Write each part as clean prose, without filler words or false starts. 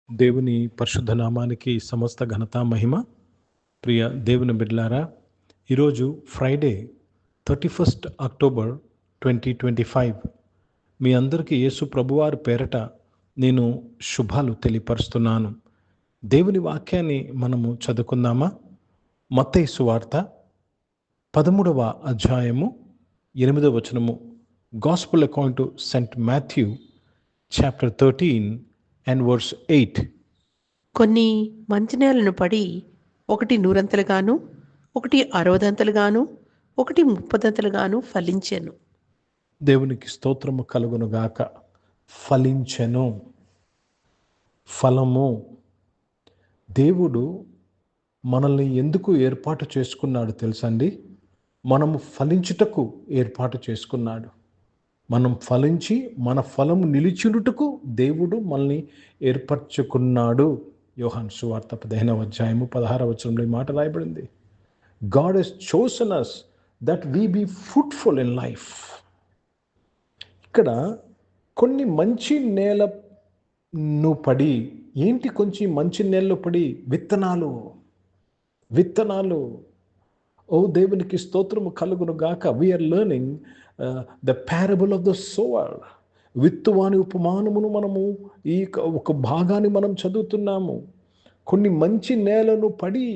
దేవుని పరిశుద్ధ నామానికి సమస్త ఘనత మహిమ. ప్రియ దేవుని బిడ్డలారా, ఈరోజు ఫ్రైడే 31 అక్టోబర్ 2025. మీ అందరికీ యేసు ప్రభువారి పేరట నేను శుభాలు తెలియపరుస్తున్నాను. దేవుని వాక్యాన్ని మనము చదువుకుందామా? మత్తయి సువార్త 13వ అధ్యాయము 8వ వచనము. Gospel according to Saint Matthew chapter 13 and verse 8. కొన్ని మంచి నేలను పడి ఒకటి 100 ఒకటి 60 ఒకటి 30 ఫలించెను. దేవునికి స్తోత్రము కలుగును గాక. ఫలించెను, ఫలము. దేవుడు మనల్ని ఎందుకు ఏర్పాటు చేసుకున్నాడు తెలుసండి? మనము ఫలించుటకు ఏర్పాటు చేసుకున్నాడు. మనం ఫలించి మన ఫలము నిలిచుటకు దేవుడు మనల్ని ఏర్పరచుకున్నాడు. యోహాను సువార్త 15వ అధ్యాయము 16వ వచనంలో ఈ మాట రాయబడింది. God has chosen us that we be fruitful in life. ఇక్కడ కొన్ని మంచి నేలను పడి, ఏంటి కొంచెం మంచి నేలలో పడి? విత్తనాలు. ఓ దేవునికి స్తోత్రము కలుగును గాక. We are learning the parable of the sower. విత్తువాని ఉపమానమును మనము ఈ ఒక భాగాన్ని మనం చదువుతున్నాము. కొన్ని మంచి నేలను పడి,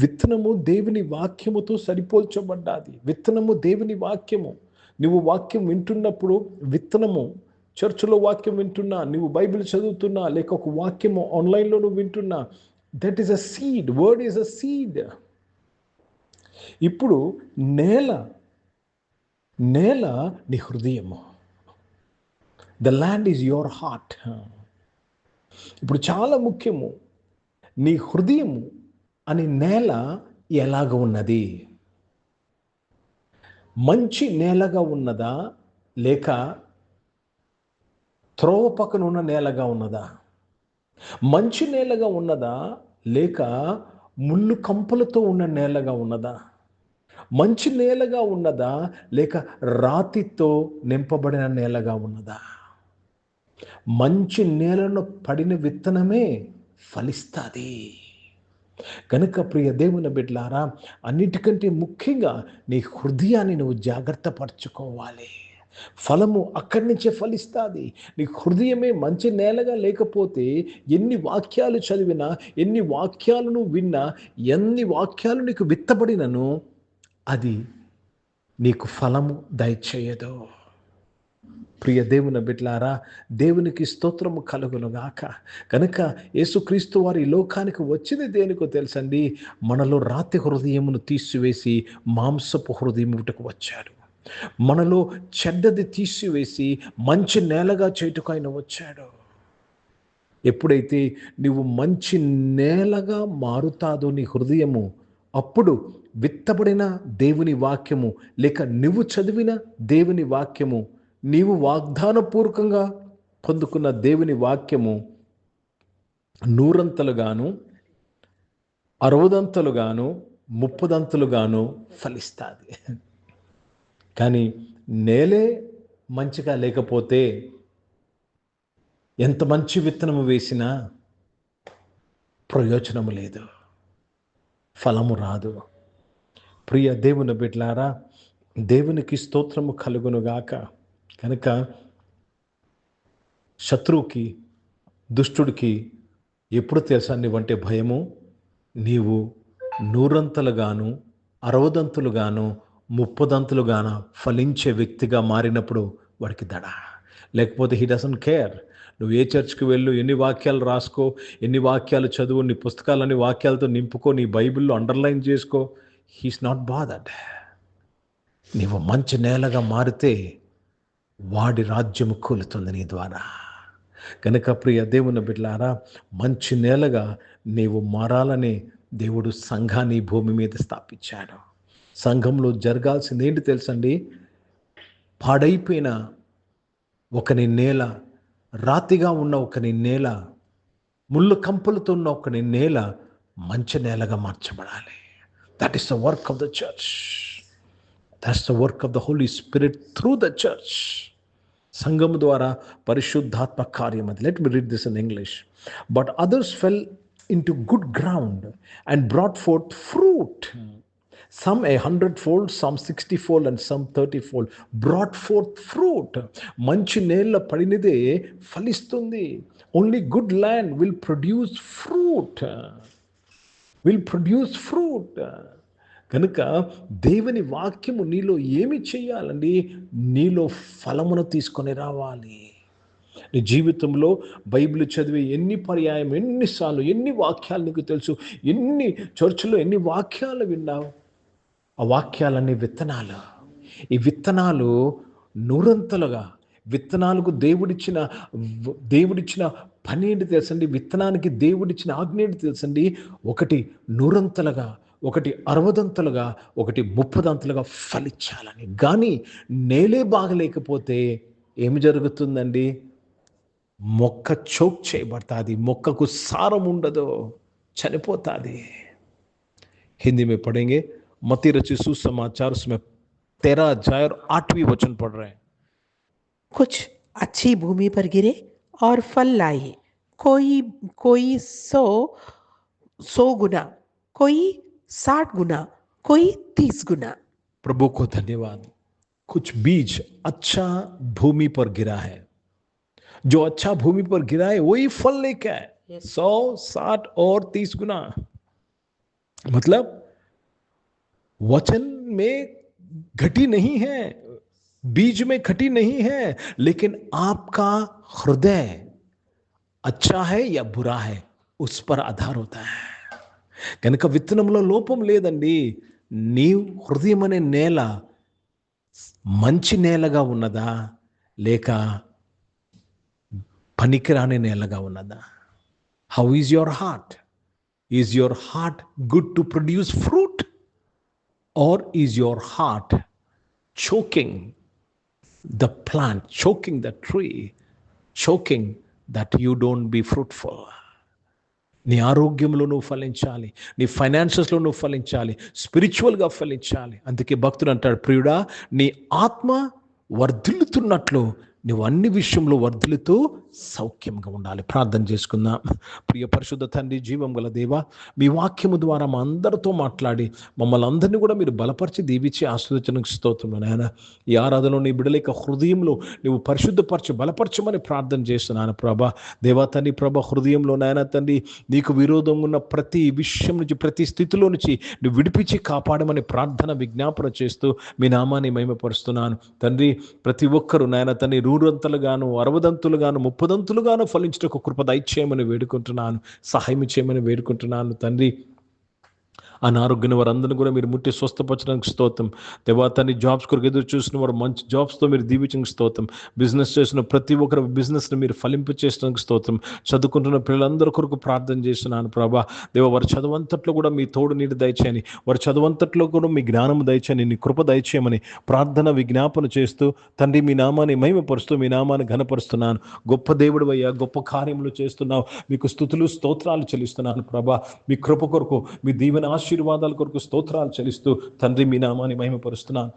విత్తనము దేవుని వాక్యముతో సరిపోల్చబడ్డాది. విత్తనము దేవుని వాక్యము. నువ్వు వాక్యం వింటున్నప్పుడు విత్తనము, చర్చిలో వాక్యం వింటున్నా, నువ్వు బైబిల్ చదువుతున్నా, లేక ఒక వాక్యము ఆన్లైన్లో నువ్వు వింటున్నా, that is a seed. Word is a seed. ఇప్పుడు నేల నీ హృదయము. The land is your heart. ఇప్పుడు చాలా ముఖ్యము, నీ హృదయము అని నేల ఎలాగ ఉన్నది? మంచి నేలగా ఉన్నదా, లేక త్రోవ పక్కన ఉన్న నేలగా ఉన్నదా? మంచి నేలగా ఉన్నదా, లేక ముళ్ళు కంపలతో ఉన్న నేలగా ఉన్నదా? మంచి నేలగా ఉన్నదా, లేక రాతితో నింపబడిన నేలగా ఉన్నదా? మంచి నేలను పడిన విత్తనమే ఫలిస్తుంది. కనుక ప్రియ దేవుని బిడ్డలారా, అన్నిటికంటే ముఖ్యంగా నీ హృదయాన్ని నువ్వు జాగ్రత్త పరచుకోవాలి. ఫలము అక్కడి నుంచే ఫలిస్తుంది. నీ హృదయమే మంచి నేలగా లేకపోతే ఎన్ని వాక్యాలు చదివినా, ఎన్ని వాక్యాలను విన్నా, ఎన్ని వాక్యాలు నీకు విత్తబడినను అది నీకు ఫలము దయచేయదు. ప్రియ దేవుని బిడ్డలారా, దేవునికి స్తోత్రము కలుగునుగాక. కనుక యేసుక్రీస్తు వారు ఈ లోకానికి వచ్చింది దేనికో తెలుసండి? మనలో రాతి హృదయమును తీసివేసి మాంసపు హృదయం ఇటుకు వచ్చాడు. మనలో చెడ్డది తీసివేసి మంచి నేలగా చేయుటకు ఆయన వచ్చాడు. ఎప్పుడైతే నువ్వు మంచి నేలగా మారుతాదో నీ హృదయము, అప్పుడు విత్తబడిన దేవుని వాక్యము, లేక నువ్వు చదివిన దేవుని వాక్యము, నీవు వాగ్దానపూర్వకంగా పొందుకున్న దేవుని వాక్యము 100 60 30 ఫలిస్తుంది. కానీ నేలే మంచిగా లేకపోతే ఎంత మంచి విత్తనము వేసినా ప్రయోజనము లేదు, ఫలము రాదు. ప్రియ దేవుని బిడ్డలారా, దేవునికి స్తోత్రము కలుగునుగాక. కనుక శత్రువుకి, దుష్టుడికి ఎప్పుడు తెలుసా నీవంటే భయము? నీవు 100 60 30 ఫలించే వ్యక్తిగా మారినప్పుడు వాడికి దడ. లేకపోతే హీ డజంట్ కేర్. నువ్వు ఏ చర్చ్కి వెళ్ళు, ఎన్ని వాక్యాలు రాసుకో, ఎన్ని వాక్యాలు చదువు, నీ పుస్తకాలన్నీ వాక్యాలతో నింపుకో, నీ బైబిల్లో అండర్లైన్ చేసుకో, హీస్ నాట్ బాదర్డ్. నీవు మంచి నేలగా మారితే వాడి రాజ్యము కూలుతుంది నీ ద్వారా. కనుక ప్రియ దేవుని బిడ్డలారా, మంచి నేలగా నీవు మారాలని దేవుడు సంఘాన్ని భూమి మీద స్థాపించాడు. సంఘంలో జరగాల్సింది ఏంటి తెలుసండి? పాడైపోయిన ఒకని నేల, రాతిగా ఉన్న ఒకని నేల, ముళ్ళు కంపలతో ఉన్న ఒకని నేల మంచి నేలగా మార్చబడాలి. That is the work of the church. That's the work of the Holy Spirit through the church. సంఘం ద్వారా పరిశుద్ధాత్మ కార్యం అది. Let me read this in English. But others fell into good ground and brought forth fruit, some a 100-fold, some 60-fold and some 30-fold, brought forth fruit. మంచి నేల పడినదే ఫలిస్తుంది. Only good land will produce fruit. కనుక దేవుని వాక్యము నీలో ఏమి చేయాలండి? నీలో ఫలమును తీసుకొని రావాలి. నీ జీవితంలో బైబిల్ చదివి ఎన్ని పర్యాయం, ఎన్నిసార్లు, ఎన్ని వాక్యాలు నీకు తెలుసు, ఎన్ని చర్చిలో ఎన్ని వాక్యాలు విన్నావు? ఆ వాక్యాలన్నీ విత్తనాలు. ఈ విత్తనాలు నూరంతలుగా, విత్తనాలకు దేవుడిచ్చిన పని ఏంటి తెలుసండి? విత్తనానికి దేవుడిచ్చిన ఆజ్ఞ ఏంటి తెలుసండి? ఒకటి నూరంతలుగా, ఒకటి 60ంతలుగా, ఒకటి 30ంతలుగా ఫలించాలని. కానీ నేలే బాగలేకపోతే ఏమి జరుగుతుందండి? మొక్క చోక్ చేయబడుతుంది, మొక్కకు సారం ఉండదు, చనిపోతుంది. హిందీ में पढ़ेंगे, मत्ती रचित सुसमाचार उसमें 13 अध्याय और 8वीं वचन पढ़ रहे हैं. कुछ अच्छी भूमि पर गिरे और फल लाए, कोई 100 गुना, कोई 60 गुना, कोई 30 गुना. प्रभु को धन्यवाद. कुछ बीज अच्छा भूमि पर गिरा है. जो अच्छा भूमि पर गिरा है वही फल लेके आए, 100, 60 और 30 गुना. मतलब वचन में घटी नहीं है, बीज में घटी नहीं है, लेकिन आपका हृदय अच्छा है या बुरा है उस पर आधार होता है. కనుక విత్తనంలో లోపం లేదండి. నీ హృదయం అనే నేల మంచి నేలగా ఉన్నదా లేక పనికిరాని నేలగా ఉన్నదా? How is your heart? Is your heart good to produce fruit? Or is your heart choking the plant, choking the tree, choking that you don't be fruitful? నీ ఆరోగ్యంలో నువ్వు ఫలించాలి, నీ ఫైనాన్సెస్లో నువ్వు ఫలించాలి, స్పిరిచువల్గా ఫలించాలి. అందుకే భక్తుడు అంటాడు, ప్రియుడా నీ ఆత్మ వర్ధిల్లుతున్నట్లు నువ్వు అన్ని విషయంలో వర్ధిల్లుతూ సౌఖ్యంగా ఉండాలి. ప్రార్థన చేసుకుందాం. ప్రియ పరిశుద్ధ తండ్రి, జీవం గల దేవా, మీ వాక్యము ద్వారా మా అందరితో మాట్లాడి మమ్మల్ని అందరినీ కూడా మీరు బలపరిచి దీవించి ఆశీర్వచనకు స్తోత్రం నాయన. ఈ ఆరాధనలో నీ బిడ్డల హృదయంలో నువ్వు పరిశుద్ధపరచు, బలపరచమని ప్రార్థన చేస్తున్నాను ప్రభా. దేవా తండ్రి, ప్రభా హృదయంలో నాయన తండ్రి నీకు విరోధంగా ఉన్న ప్రతి విషయం నుంచి, ప్రతి స్థితిలో నుంచి నువ్వు విడిపించి కాపాడమని ప్రార్థన విజ్ఞాపన చేస్తూ మీ నామాన్ని మహిమపరుస్తున్నాను తండ్రి. ప్రతి ఒక్కరూ నాయన తండ్రి 100ంతలుగాను, 60ంతలుగాను, 30ంతలుగాను ఫలించుటకు కృప దయచేయమని వేడుకుంటున్నాను, సహాయం చేయమని వేడుకుంటున్నాను తండ్రి. అనారోగ్యం వారందరినీ కూడా మీరు ముట్టి స్వస్థపరచడానికి స్తోత్రం. దేవా తండ్రి, జాబ్స్ కొరకు ఎదురు చూసిన వారు మంచి జాబ్స్తో మీరు దీవించడానికి స్తోత్రం. బిజినెస్ చేసిన ప్రతి ఒక్కరి బిజినెస్ని మీరు ఫలింపు చేసడానికి స్తోత్రం. చదువుకుంటున్న పిల్లలందరి కొరకు ప్రార్థన చేస్తున్నాను ప్రభా. దేవ వారి చదువంతట్లో కూడా మీ తోడు నీరు దయచేయని, వారి చదువంతట్లో కూడా మీ జ్ఞానము దయచేయని, నీ కృప దయచేయమని ప్రార్థన విజ్ఞాపన చేస్తూ తండ్రి మీ నామాన్ని మహిమపరుస్తూ మీ నామాన్ని ఘనపరుస్తున్నాను. గొప్ప దేవుడు అయ్యా, గొప్ప కార్యములు చేస్తున్నావు, మీకు స్తుతులు స్తోత్రాలు చెల్లిస్తున్నాను ప్రభా. మీ కృప కొరకు, మీ దీవెన ఆశీర్వాదాల కొరకు స్తోత్రాలు చెల్లిస్తూ తండ్రి మీ నామాన్ని మహిమపరుస్తున్నాను.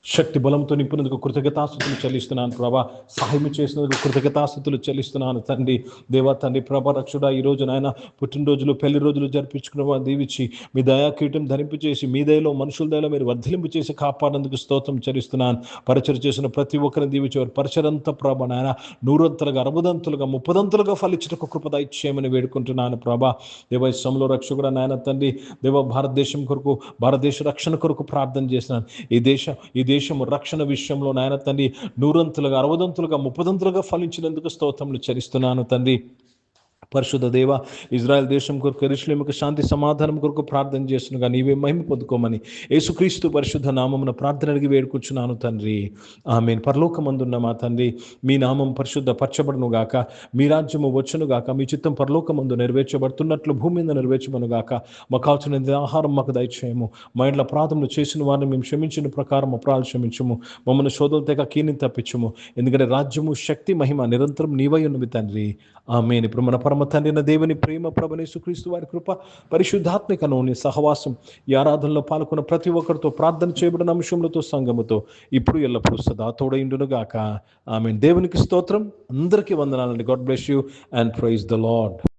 శక్తి బలంతో నింపినందుకు కృతజ్ఞతాస్తుతులు చెల్లిస్తున్నాను ప్రభా. సహాయం చేసినందుకు కృతజ్ఞతాస్తుతులు చెల్లిస్తున్నాను తండ్రి. దేవా తండ్రి, ప్రభా రక్షుడా, ఈరోజు నాయన పుట్టినరోజులు, పెళ్లి రోజులు జరిపించుకున్న వారు దీవించి మీ దయాకీటం ధరింపు చేసి మీ దయలో, మనుషుల దయలో మీరు వర్ధలింపు చేసి కాపాడేందుకు స్తోత్రం చెల్లిస్తున్నాను. పరిచయం చేసిన ప్రతి ఒక్కరిని దీవించేవారు పరిచయంతా ప్రభా నాయన 100ంతలుగా, 60ంతలుగా, 30ంతలుగా ఫలించటకు కృప దయచేయమని వేడుకుంటున్నాను ప్రభా. దేవ ఇస్లాంలో రక్షకుడా నాయన తండ్రి, దేవ భారతదేశం కొరకు, భారతదేశ రక్షణ కొరకు ప్రార్థన చేస్తున్నాను. ఈ దేశము రక్షణ విషయంలో నాయన తండ్రి 100ంతలుగా, 60ంతలుగా, 30ంతలుగా ఫలించినందుకు స్తోత్రములు చెల్లిస్తున్నాను తండ్రి. పరిశుద్ధ దేవ, ఇజ్రాయెల్ దేశం కొరకు, యెరూషలేముకు శాంతి సమాధానం కొరకు ప్రార్థన చేస్తున్నగా నీవే మహిమ పొందుకోమని యేసుక్రీస్తు పరిశుద్ధ నామమున ప్రార్థన అడిగి వేడుకుంటున్నాను తండ్రి. ఆమేన్. పరలోకమందున్న మా తండ్రి, మీ నామం పరిశుద్ధ పరచబడును గాక, మీ రాజ్యము వచ్చును గాక, మీ చిత్తం పరలోకమందు నెరవేర్చబడుతున్నట్లు భూమి మీద నెరవేర్చబడును గాక. మాకు కావాల్సిన ఆహారం మాకు దయచేయము. మా ఇంట్లో అపరాధములు చేసిన వారిని మేము క్షమించిన ప్రకారం అపరాధాలు క్షమించము. మమ్మల్ని శోధనల తెగ కీని తప్పించము. ఎందుకంటే రాజ్యము, శక్తి, మహిమ నిరంతరం నీవై ఉన్నవి తండ్రి. ఆమేన్. ఇప్పుడు మన పరమ పరమ తండ్రిన దేవుని ప్రేమ, ప్రభుని యేసుక్రీస్తు వారి కృప, పరిశుద్ధాత్మికను నీ సహవాసం ఈ ఆరాధనలో పాల్గొన్న ప్రతి ఒక్కరితో, ప్రార్థన చేయబడిన అంశములతో, సంఘముతో ఇప్పుడు ఎల్లప్పుడూ సదా తోడైండును గాక. ఆమేన్. దేవునికి స్తోత్రం. అందరికీ వందనాలండి. God bless you and praise the lord.